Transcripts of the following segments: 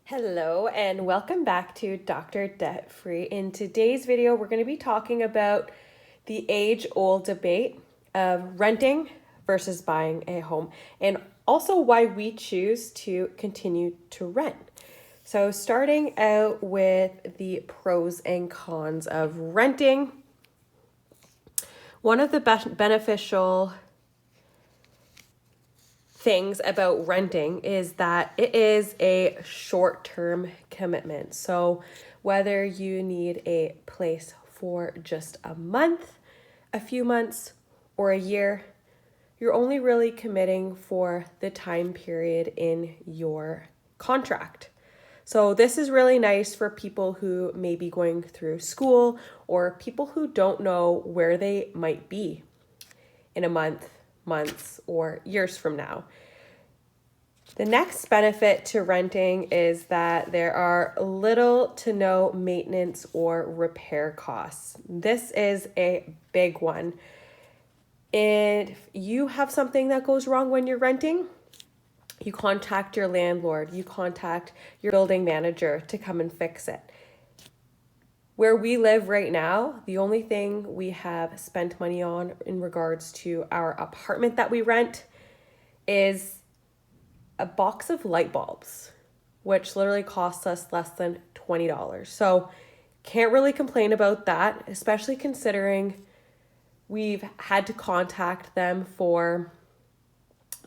Hello and welcome back to Dr. Debt Free. In today's video, we're going to be talking about the age-old debate of renting versus buying a home and also why we choose to continue to rent. So starting out with the pros and cons of renting, one of the beneficial things about renting is that it is a short-term commitment. So whether you need a place for just a month, a few months, or a year, you're only really committing for the time period in your contract. So this is really nice for people who may be going through school or people who don't know where they might be in a month, months, or years from now. The next benefit to renting is that there are little to no maintenance or repair costs. This is a big one. If you have something that goes wrong when you're renting, you contact your landlord, you contact your building manager to come and fix it. Where we live right now, the only thing we have spent money on in regards to our apartment that we rent is a box of light bulbs, which literally costs us less than $20. So can't really complain about that, especially considering we've had to contact them for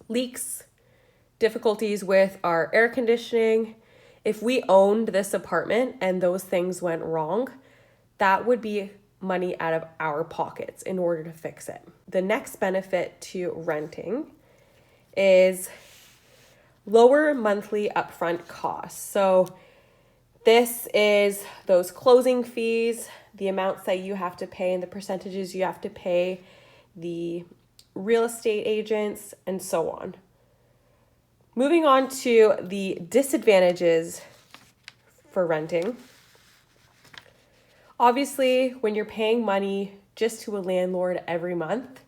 leaks, difficulties with our air conditioning. If we owned this apartment and those things went wrong, that would be money out of our pockets in order to fix it. The next benefit to renting is lower monthly upfront costs. So this is those closing fees, the amounts that you have to pay and the percentages you have to pay, the real estate agents, and so on. Moving on to the disadvantages for renting. Obviously, when you're paying money just to a landlord every month,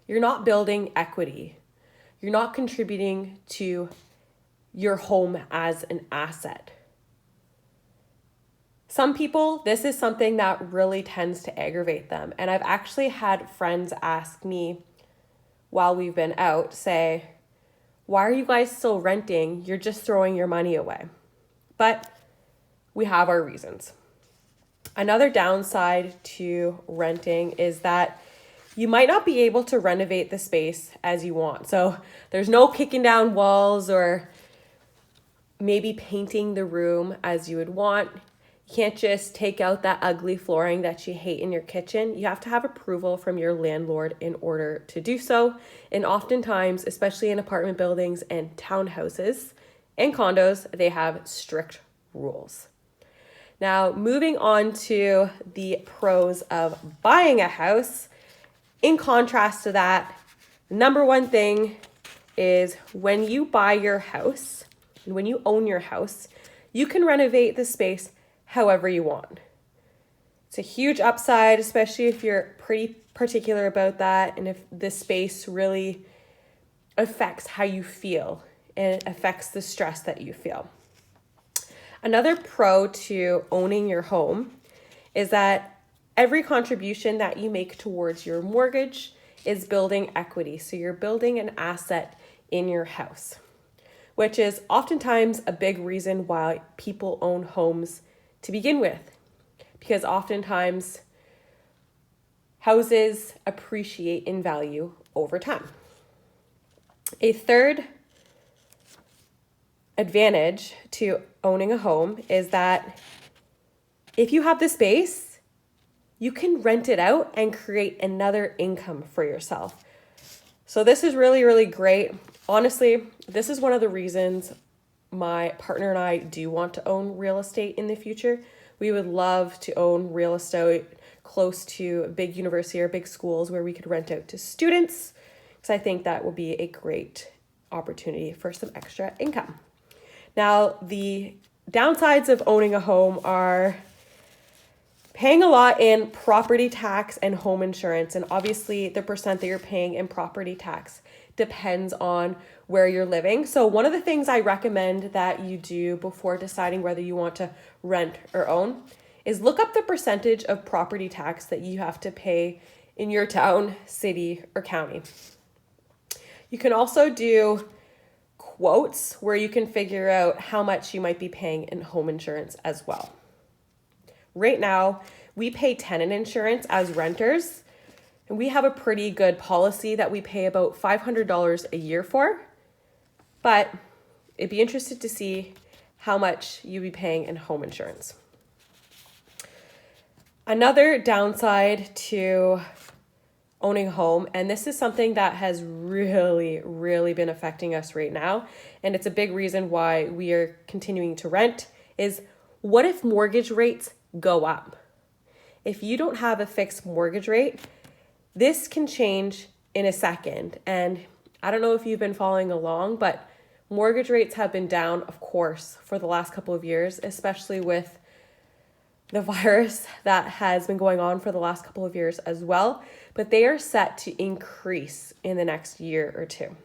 you're not building equity. You're not contributing to your home as an asset. Some people, this is something that really tends to aggravate them. And I've actually had friends ask me while we've been out, say, why are you guys still renting? You're just throwing your money away. But we have our reasons. Another downside to renting is that you might not be able to renovate the space as you want. So there's no kicking down walls or maybe painting the room as you would want. You can't just take out that ugly flooring that you hate in your kitchen. You have to have approval from your landlord in order to do so. And oftentimes, especially in apartment buildings and townhouses and condos, they have strict rules. Now, moving on to the pros of buying a house. In contrast to that, the number one thing is when you buy your house and when you own your house, you can renovate the space however you want. It's a huge upside, especially if you're pretty particular about that and if the space really affects how you feel and it affects the stress that you feel. Another pro to owning your home is that every contribution that you make towards your mortgage is building equity. So you're building an asset in your house, which is oftentimes a big reason why people own homes to begin with, because oftentimes houses appreciate in value over time. A third advantage to owning a home is that if you have the space, you can rent it out and create another income for yourself. So this is really, really great. Honestly, this is one of the reasons my partner and I do want to own real estate in the future. We would love to own real estate close to a big university or big schools where we could rent out to students, because I think that would be a great opportunity for some extra income. Now, the downsides of owning a home are paying a lot in property tax and home insurance, and obviously the percent that you're paying in property tax depends on where you're living. So one of the things I recommend that you do before deciding whether you want to rent or own is look up the percentage of property tax that you have to pay in your town, city, or county. You can also do quotes where you can figure out how much you might be paying in home insurance as well. Right now, we pay tenant insurance as renters, and we have a pretty good policy that we pay about $500 a year for, but it'd be interested to see how much you'd be paying in home insurance. Another downside to owning a home, and this is something that has really been affecting us right now, and it's a big reason why we are continuing to rent, is what if mortgage rates go up? If you don't have a fixed mortgage rate, this can change in a second. And I don't know if you've been following along, but mortgage rates have been down, of course, for the last couple of years, especially with the virus that has been going on for the last couple of years as well, but they are set to increase in the next year or two.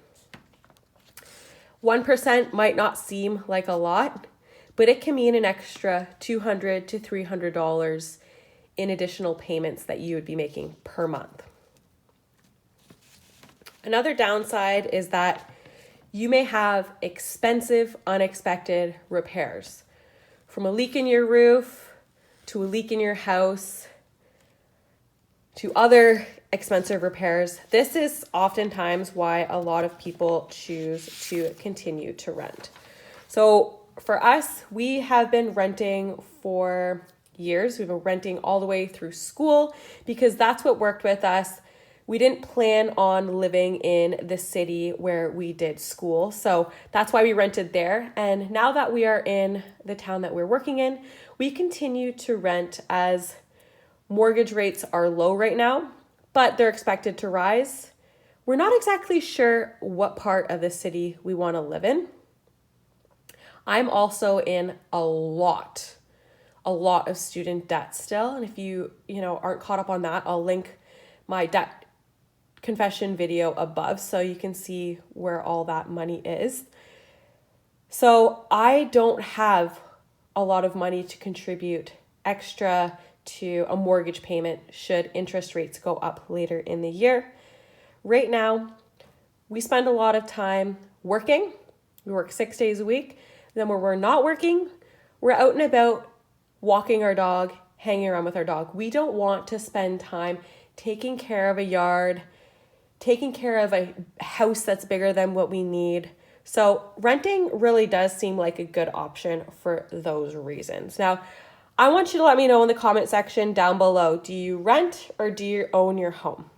1% might not seem like a lot, but it can mean an extra $200 to $300 in additional payments that you would be making per month. Another downside is that you may have expensive, unexpected repairs, from a leak in your roof to a leak in your house, to other expensive repairs. This is oftentimes why a lot of people choose to continue to rent. So for us, we have been renting for years. We've been renting all the way through school because that's what worked with us. We didn't plan on living in the city where we did school, so that's why we rented there. And now that we are in the town that we're working in, we continue to rent as mortgage rates are low right now, but they're expected to rise. We're not exactly sure what part of the city we want to live in. I'm also in a lot of student debt still, and if you aren't caught up on that, I'll link my debt confession video above so you can see where all that money is. So I don't have a lot of money to contribute extra to a mortgage payment should interest rates go up later in the year. Right now, we spend a lot of time working. We work 6 days a week. Then when we're not working, we're out and about walking our dog, hanging around with our dog. We don't want to spend time taking care of a yard, taking care of a house that's bigger than what we need. So renting really does seem like a good option for those reasons. Now, I want you to let me know in the comment section down below, do you rent or do you own your home?